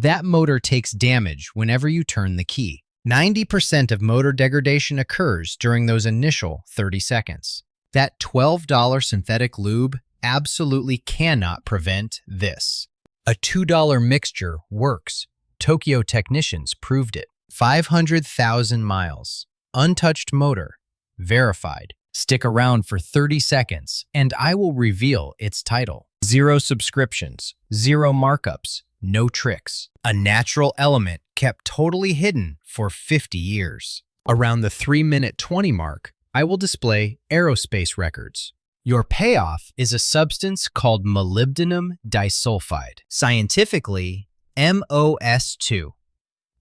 That motor takes damage whenever you turn the key. 90% of motor degradation occurs during those initial 30 seconds. That $12 synthetic lube absolutely cannot prevent this. A $2 mixture works. Tokyo technicians proved it. 500,000 miles. Untouched motor. Verified. Stick around for 30 seconds, and I will reveal its title. 0 subscriptions, 0 markups, no tricks. A natural element kept totally hidden for 50 years. Around the 3-minute 20 mark, I will display aerospace records. Your payoff is a substance called molybdenum disulfide, scientifically MOS2.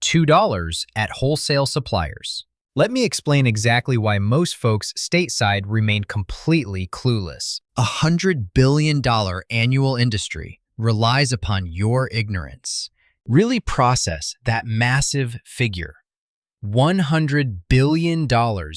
$2 at wholesale suppliers. Let me explain exactly why most folks stateside remain completely clueless. A $100 billion annual industry relies upon your ignorance. Really process that massive figure. $100 billion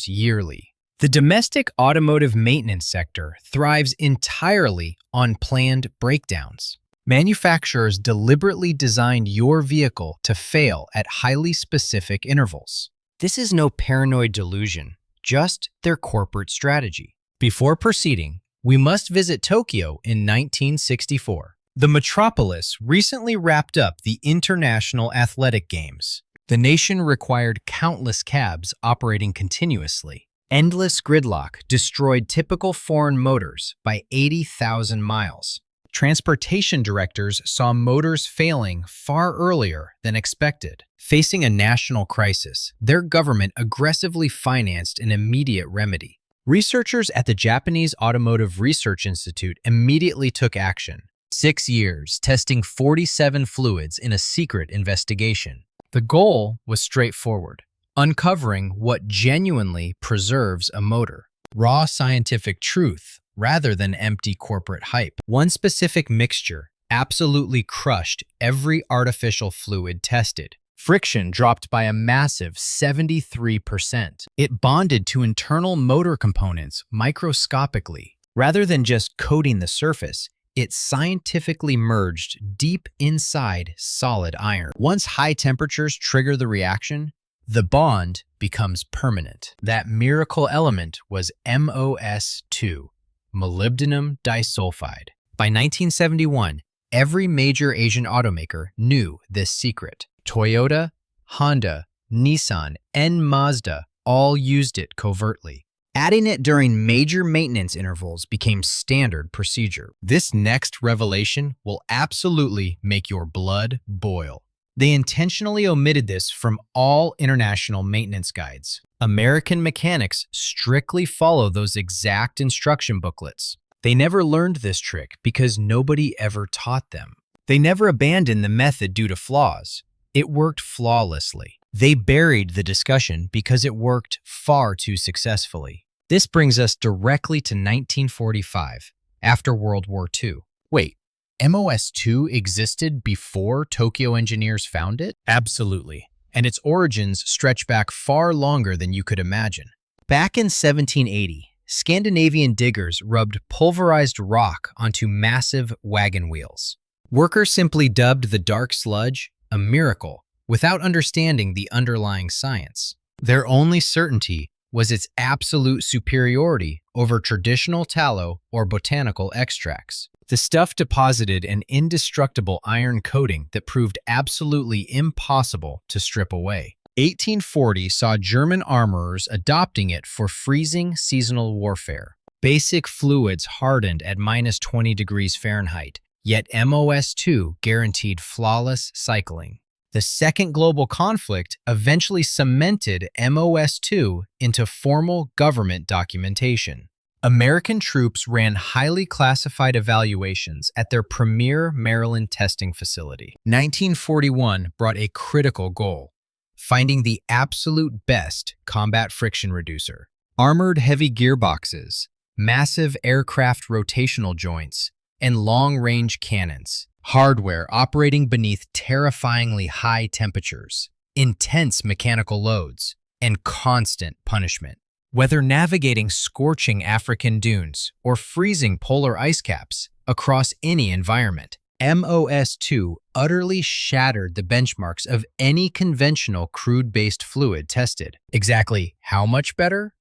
yearly. The domestic automotive maintenance sector thrives entirely on planned breakdowns. Manufacturers deliberately designed your vehicle to fail at highly specific intervals. This is no paranoid delusion, just their corporate strategy. Before proceeding, we must visit Tokyo in 1964. The metropolis recently wrapped up the International Athletic Games. The nation required countless cabs operating continuously. Endless gridlock destroyed typical foreign motors by 80,000 miles. Transportation directors saw motors failing far earlier than expected. Facing a national crisis, their government aggressively financed an immediate remedy. Researchers at the Japanese Automotive Research Institute immediately took action. 6 years testing 47 fluids in a secret investigation. The goal was straightforward: uncovering what genuinely preserves a motor. Raw scientific truth rather than empty corporate hype. One specific mixture absolutely crushed every artificial fluid tested. Friction dropped by a massive 73%. It bonded to internal motor components microscopically. Rather than just coating the surface, it scientifically merged deep inside solid iron. Once high temperatures trigger the reaction, the bond becomes permanent. That miracle element was MOS2. Molybdenum disulfide. By 1971, every major Asian automaker knew this secret. Toyota, Honda, Nissan, and Mazda all used it covertly. Adding it during major maintenance intervals became standard procedure. This next revelation will absolutely make your blood boil. They intentionally omitted this from all international maintenance guides. American mechanics strictly follow those exact instruction booklets. They never learned this trick because nobody ever taught them. They never abandoned the method due to flaws. It worked flawlessly. They buried the discussion because it worked far too successfully. This brings us directly to 1945, after World War II. Wait, MOS2 existed before Tokyo engineers found it? Absolutely. And its origins stretch back far longer than you could imagine. Back in 1780, Scandinavian diggers rubbed pulverized rock onto massive wagon wheels. Workers simply dubbed the dark sludge a miracle without understanding the underlying science. Their only certainty was its absolute superiority over traditional tallow or botanical extracts. The stuff deposited an indestructible iron coating that proved absolutely impossible to strip away. 1840 saw German armorers adopting it for freezing seasonal warfare. Basic fluids hardened at -20 degrees Fahrenheit, yet MOS2 guaranteed flawless cycling. The Second Global Conflict eventually cemented MOS2 into formal government documentation. American troops ran highly classified evaluations at their premier Maryland testing facility. 1941 brought a critical goal: finding the absolute best combat friction reducer. Armored heavy gearboxes, massive aircraft rotational joints, and long-range cannons. Hardware operating beneath terrifyingly high temperatures, intense mechanical loads, and constant punishment. Whether navigating scorching African dunes or freezing polar ice caps, across any environment, MOS2 utterly shattered the benchmarks of any conventional crude-based fluid tested. Exactly how much better?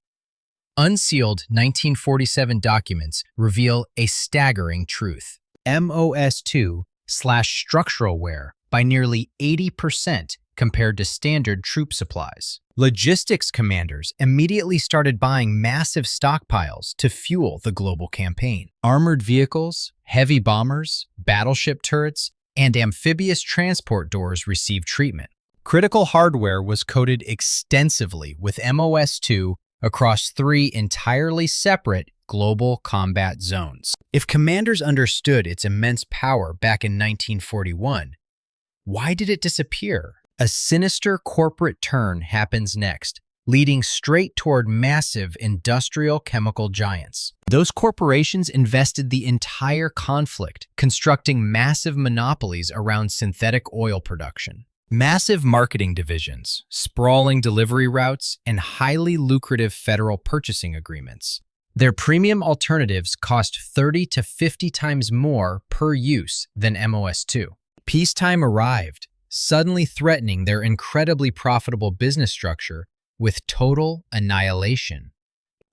Unsealed 1947 documents reveal a staggering truth. MOS2 slashed structural wear by nearly 80% compared to standard troop supplies. Logistics commanders immediately started buying massive stockpiles to fuel the global campaign. Armored vehicles, heavy bombers, battleship turrets, and amphibious transport doors received treatment. Critical hardware was coated extensively with MOS2 across 3 entirely separate global combat zones. If commanders understood its immense power back in 1941, why did it disappear? A sinister corporate turn happens next, leading straight toward massive industrial chemical giants. Those corporations invested the entire conflict, constructing massive monopolies around synthetic oil production. Massive marketing divisions, sprawling delivery routes, and highly lucrative federal purchasing agreements. Their premium alternatives cost 30 to 50 times more per use than MOS2. Peacetime arrived, suddenly threatening their incredibly profitable business structure with total annihilation.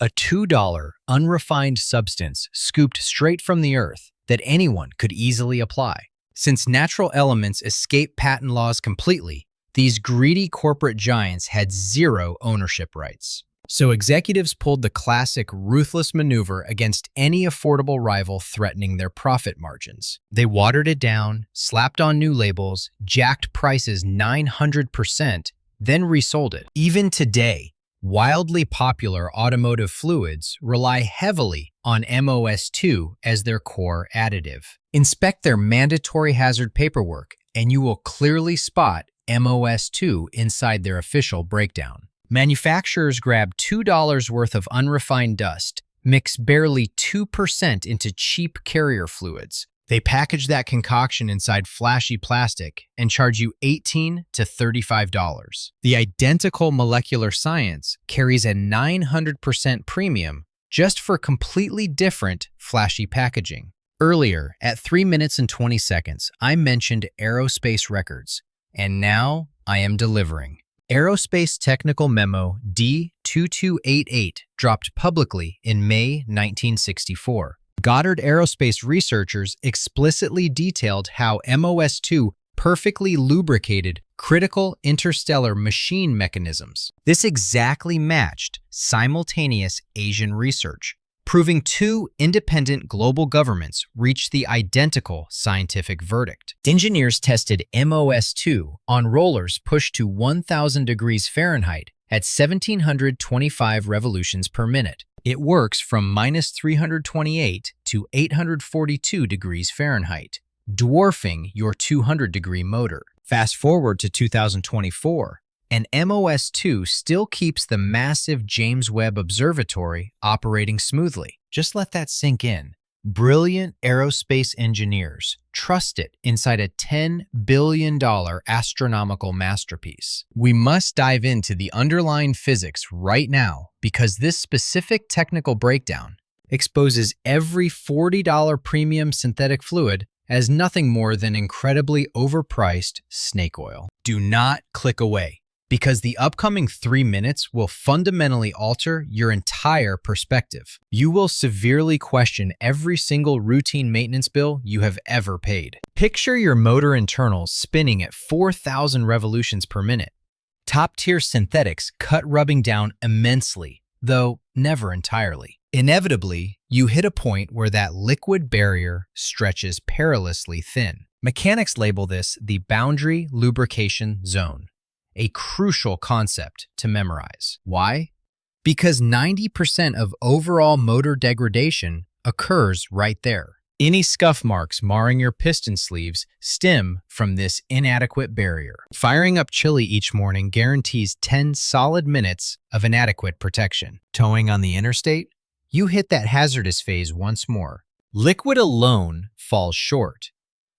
A $2 unrefined substance scooped straight from the earth that anyone could easily apply. Since natural elements escape patent laws completely, these greedy corporate giants had zero ownership rights. So executives pulled the classic ruthless maneuver against any affordable rival threatening their profit margins. They watered it down, slapped on new labels, jacked prices 900%, then resold it. Even today, wildly popular automotive fluids rely heavily on MOS2 as their core additive. Inspect their mandatory hazard paperwork, and you will clearly spot MOS2 inside their official breakdown. Manufacturers grab $2 worth of unrefined dust, mix barely 2% into cheap carrier fluids. They package that concoction inside flashy plastic and charge you $18 to $35. The identical molecular science carries a 900% premium just for completely different flashy packaging. Earlier, at 3 minutes and 20 seconds, I mentioned aerospace records, and now I am delivering. Aerospace Technical Memo D2288 dropped publicly in May 1964. Goddard Aerospace researchers explicitly detailed how MOS2 perfectly lubricated critical interstellar machine mechanisms. This exactly matched simultaneous Asian research, proving 2 independent global governments reached the identical scientific verdict. Engineers tested MOS2 on rollers pushed to 1,000 degrees Fahrenheit at 1,725 revolutions per minute. It works from -328 to 842 degrees Fahrenheit, dwarfing your 200-degree motor. Fast forward to 2024, and MOS2 still keeps the massive James Webb Observatory operating smoothly. Just let that sink in. Brilliant aerospace engineers trust it inside a $10 billion astronomical masterpiece. We must dive into the underlying physics right now because this specific technical breakdown exposes every $40 premium synthetic fluid as nothing more than incredibly overpriced snake oil. Do not click away, because the upcoming 3 minutes will fundamentally alter your entire perspective. You will severely question every single routine maintenance bill you have ever paid. Picture your motor internals spinning at 4,000 revolutions per minute. Top-tier synthetics cut rubbing down immensely, though never entirely. Inevitably, you hit a point where that liquid barrier stretches perilously thin. Mechanics label this the boundary lubrication zone, a crucial concept to memorize. Why? Because 90% of overall motor degradation occurs right there. Any scuff marks marring your piston sleeves stem from this inadequate barrier. Firing up chili each morning guarantees 10 solid minutes of inadequate protection. Towing on the interstate? You hit that hazardous phase once more. Liquid alone falls short.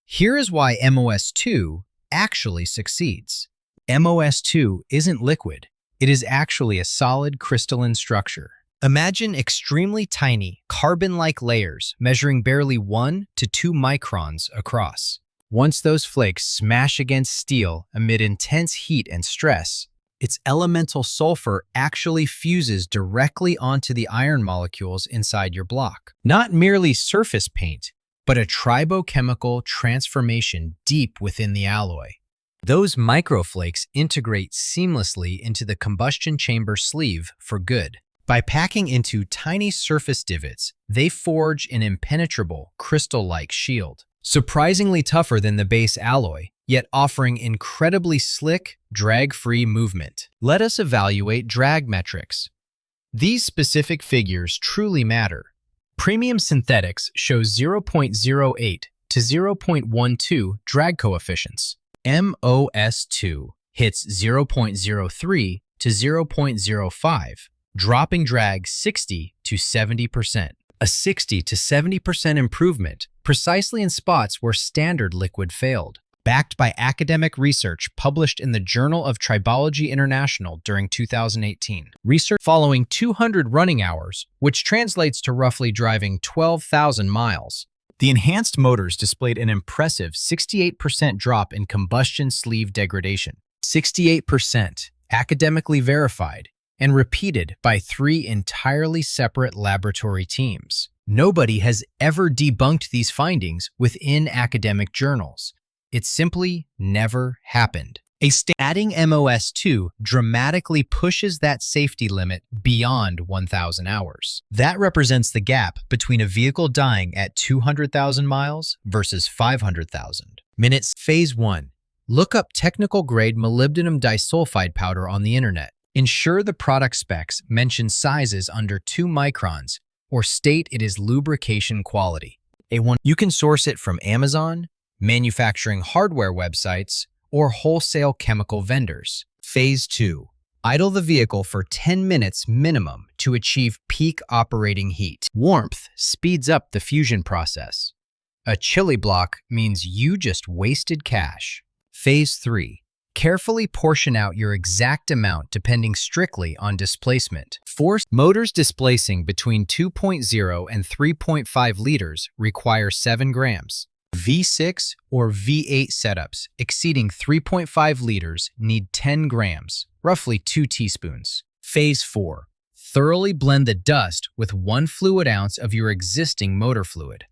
Here is why MOS2 actually succeeds. MOS2 isn't liquid. It is actually a solid crystalline structure. Imagine extremely tiny, carbon-like layers measuring barely 1 to 2 microns across. Once those flakes smash against steel amid intense heat and stress, its elemental sulfur actually fuses directly onto the iron molecules inside your block. Not merely surface paint, but a tribochemical transformation deep within the alloy. Those microflakes integrate seamlessly into the combustion chamber sleeve for good. By packing into tiny surface divots, they forge an impenetrable, crystal-like shield. Surprisingly tougher than the base alloy, yet offering incredibly slick, drag-free movement. Let us evaluate drag metrics. These specific figures truly matter. Premium synthetics shows 0.08 to 0.12 drag coefficients. MOS2 hits 0.03 to 0.05, dropping drag 60 to 70%. A 60 to 70% improvement precisely in spots where standard liquid failed. Backed by academic research published in the Journal of Tribology International during 2018. Research following 200 running hours, which translates to roughly driving 12,000 miles. The enhanced motors displayed an impressive 68% drop in combustion sleeve degradation. 68%, academically verified, and repeated by 3 entirely separate laboratory teams. Nobody has ever debunked these findings within academic journals. It simply never happened. Adding MOS2 dramatically pushes that safety limit beyond 1,000 hours. That represents the gap between a vehicle dying at 200,000 miles versus 500,000 minutes. Phase 1. Look up technical-grade molybdenum disulfide powder on the internet. Ensure the product specs mention sizes under 2 microns or state it is lubrication quality. You can source it from Amazon, manufacturing hardware websites, or wholesale chemical vendors. Phase 2. Idle the vehicle for 10 minutes minimum to achieve peak operating heat. Warmth speeds up the fusion process. A chilly block means you just wasted cash. Phase 3. Carefully portion out your exact amount depending strictly on displacement. Motors displacing between 2.0 and 3.5 liters require 7 grams. V6 or V8 setups exceeding 3.5 liters need 10 grams, roughly 2 teaspoons. Phase 4. Thoroughly blend the dust with 1 fluid ounce of your existing motor fluid.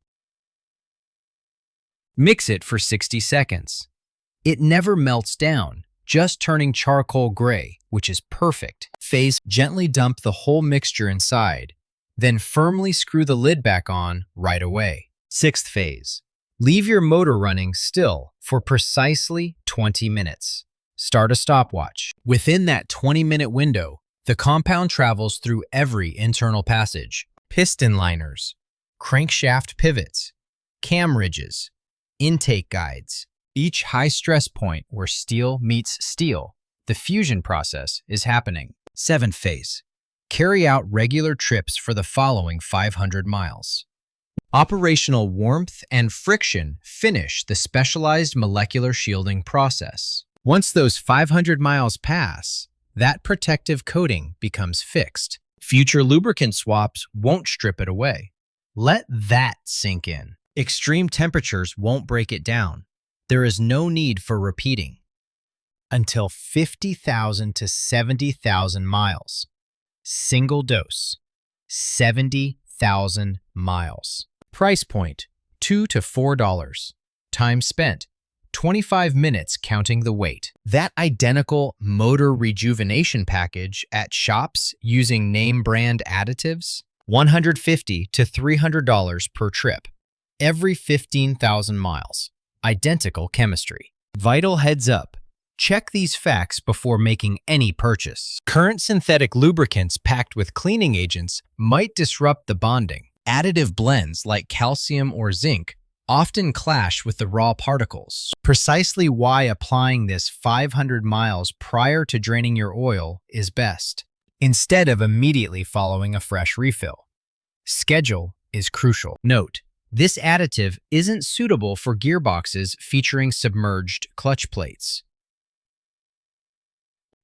Mix it for 60 seconds. It never melts down, just turning charcoal gray, which is perfect. Phase. Gently dump the whole mixture inside, then firmly screw the lid back on right away. 6th phase. Leave your motor running still for precisely 20 minutes. Start a stopwatch. Within that 20-minute window, the compound travels through every internal passage, piston liners, crankshaft pivots, cam ridges, intake guides. Each high-stress point where steel meets steel, the fusion process is happening. 7th phase. Carry out regular trips for the following 500 miles. Operational warmth and friction finish the specialized molecular shielding process. Once those 500 miles pass, that protective coating becomes fixed. Future lubricant swaps won't strip it away. Let that sink in. Extreme temperatures won't break it down. There is no need for repeating. Until 50,000 to 70,000 miles. Single dose. 70,000 miles. Price point, $2 to $4. Time spent, 25 minutes counting the weight. That identical motor rejuvenation package at shops using name brand additives, $150 to $300 per trip. Every 15,000 miles. Identical chemistry. Vital heads up. Check these facts before making any purchase. Current synthetic lubricants packed with cleaning agents might disrupt the bonding. Additive blends like calcium or zinc often clash with the raw particles. Precisely why applying this 500 miles prior to draining your oil is best, instead of immediately following a fresh refill. Schedule is crucial. Note, this additive isn't suitable for gearboxes featuring submerged clutch plates.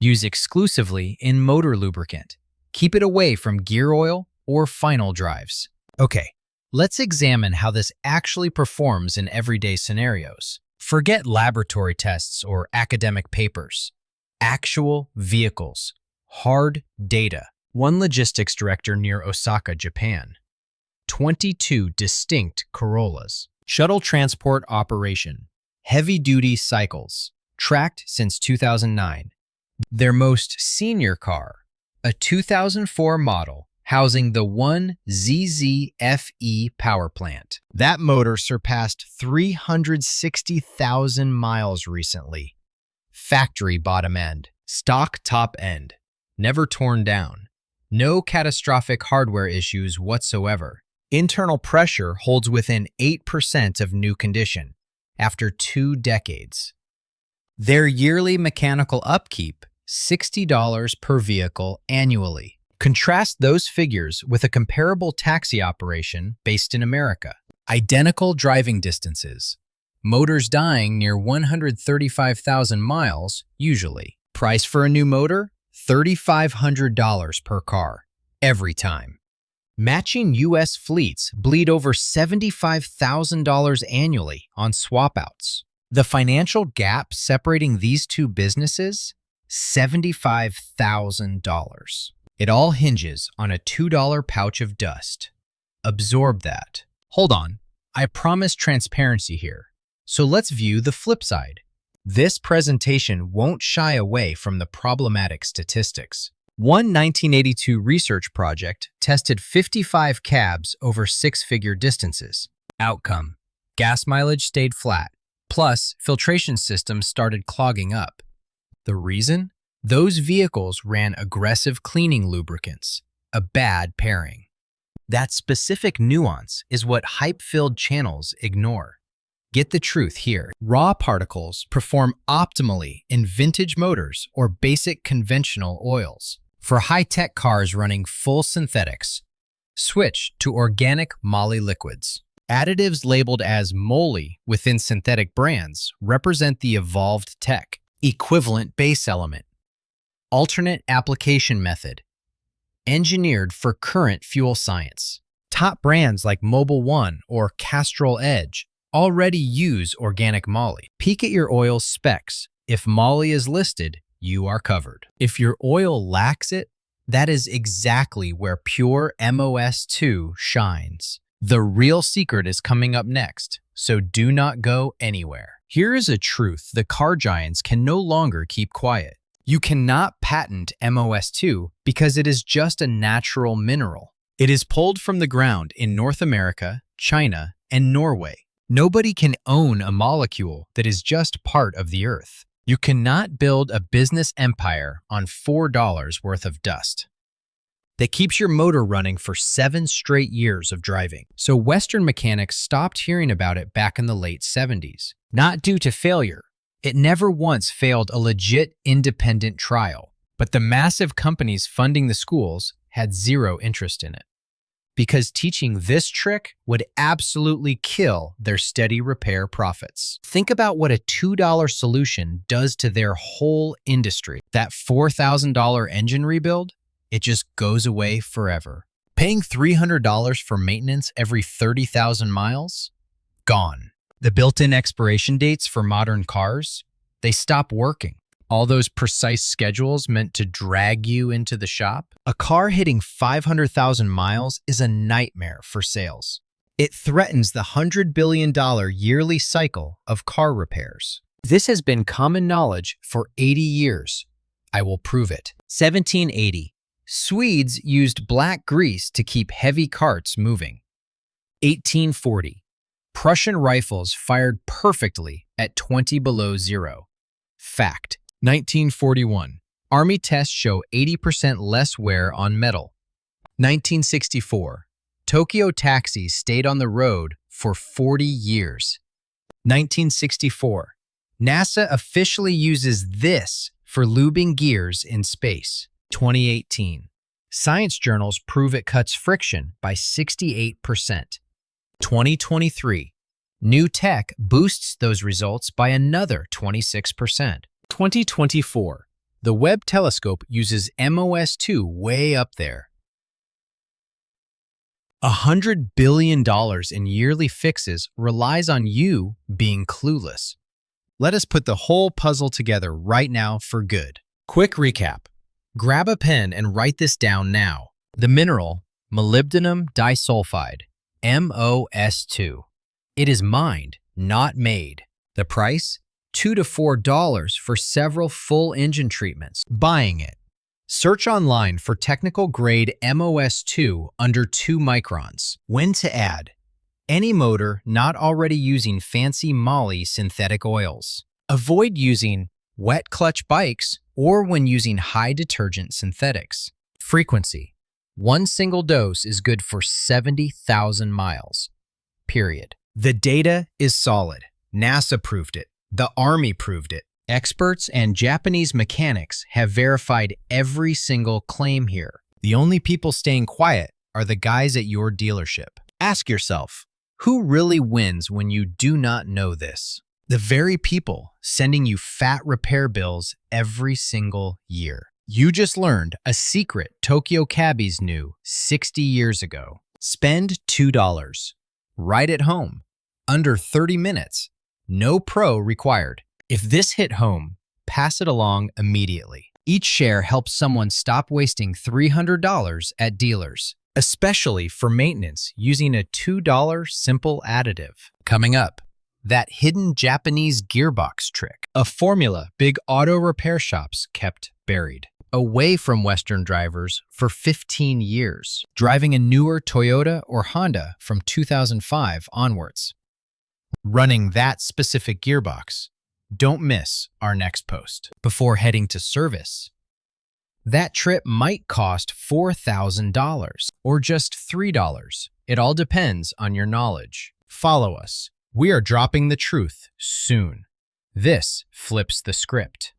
Use exclusively in motor lubricant. Keep it away from gear oil or final drives. Okay, let's examine how this actually performs in everyday scenarios. Forget laboratory tests or academic papers. Actual vehicles. Hard data. One logistics director near Osaka, Japan. 22 distinct Corollas. Shuttle transport operation. Heavy-duty cycles. Tracked since 2009. Their most senior car, a 2004 model housing the 1ZZFE power plant. That motor surpassed 360,000 miles recently. Factory bottom end, stock top end, never torn down. No catastrophic hardware issues whatsoever. Internal pressure holds within 8% of new condition after 2 decades. Their yearly mechanical upkeep, $60 per vehicle annually. Contrast those figures with a comparable taxi operation based in America. Identical driving distances. Motors dying near 135,000 miles, usually. Price for a new motor? $3,500 per car, every time. Matching U.S. fleets bleed over $75,000 annually on swap-outs. The financial gap separating these two businesses? $75,000. It all hinges on a $2 pouch of dust. Absorb that. Hold on, I promise transparency here. So let's view the flip side. This presentation won't shy away from the problematic statistics. One 1982 research project tested 55 cabs over 6-figure distances. Outcome: gas mileage stayed flat, plus filtration systems started clogging up. The reason? Those vehicles ran aggressive cleaning lubricants, a bad pairing. That specific nuance is what hype-filled channels ignore. Get the truth here. Raw particles perform optimally in vintage motors or basic conventional oils. For high-tech cars running full synthetics, switch to organic moly liquids. Additives labeled as moly within synthetic brands represent the evolved tech. Equivalent base element. Alternate application method. Engineered for current fuel science. Top brands like Mobil 1 or Castrol Edge already use organic moly. Peek at your oil's specs. If moly is listed, you are covered. If your oil lacks it, that is exactly where pure MOS2 shines. The real secret is coming up next, so do not go anywhere. Here is a truth the car giants can no longer keep quiet. You cannot patent MOS2 because it is just a natural mineral. It is pulled from the ground in North America, China, and Norway. Nobody can own a molecule that is just part of the earth. You cannot build a business empire on $4 worth of dust. That keeps your motor running for 7 straight years of driving. So Western mechanics stopped hearing about it back in the late 70s. Not due to failure. It never once failed a legit independent trial. But the massive companies funding the schools had zero interest in it. Because teaching this trick would absolutely kill their steady repair profits. Think about what a $2 solution does to their whole industry. That $4,000 engine rebuild, it just goes away forever. Paying $300 for maintenance every 30,000 miles? Gone. The built-in expiration dates for modern cars? They stop working. All those precise schedules meant to drag you into the shop? A car hitting 500,000 miles is a nightmare for sales. It threatens the $100 billion yearly cycle of car repairs. This has been common knowledge for 80 years. I will prove it. 1780. Swedes used black grease to keep heavy carts moving. 1840. Prussian rifles fired perfectly at 20 below zero. Fact. 1941. Army tests show 80% less wear on metal. 1964. Tokyo taxis stayed on the road for 40 years. 1964. NASA officially uses this for lubing gears in space. 2018. Science journals prove it cuts friction by 68%. 2023. New tech boosts those results by another 26%. 2024. The Webb telescope uses MOS2 way up there. $100 billion in yearly fixes relies on you being clueless. Let us put the whole puzzle together right now for good. Quick recap. Grab a pen and write this down now. The mineral, molybdenum disulfide, MOS2. It is mined, not made. The price? $2 to $4 for several full engine treatments. Buying it. Search online for technical grade MOS2 under 2 microns. When to add. Any motor not already using fancy moly synthetic oils. Avoid using wet clutch bikes or when using high detergent synthetics. Frequency. One single dose is good for 70,000 miles. Period. The data is solid. NASA proved it. The Army proved it. Experts and Japanese mechanics have verified every single claim here. The only people staying quiet are the guys at your dealership. Ask yourself, who really wins when you do not know this? The very people sending you fat repair bills every single year. You just learned a secret Tokyo cabbies knew 60 years ago. Spend $2. Right at home. Under 30 minutes. No pro required. If this hit home, pass it along immediately. Each share helps someone stop wasting $300 at dealers, especially for maintenance using a $2 simple additive. Coming up, that hidden Japanese gearbox trick, a formula big auto repair shops kept buried. Away from Western drivers for 15 years, driving a newer Toyota or Honda from 2005 onwards. Running that specific gearbox. Don't miss our next post. Before heading to service, that trip might cost $4,000 or just $3. It all depends on your knowledge. Follow us. We are dropping the truth soon. This flips the script.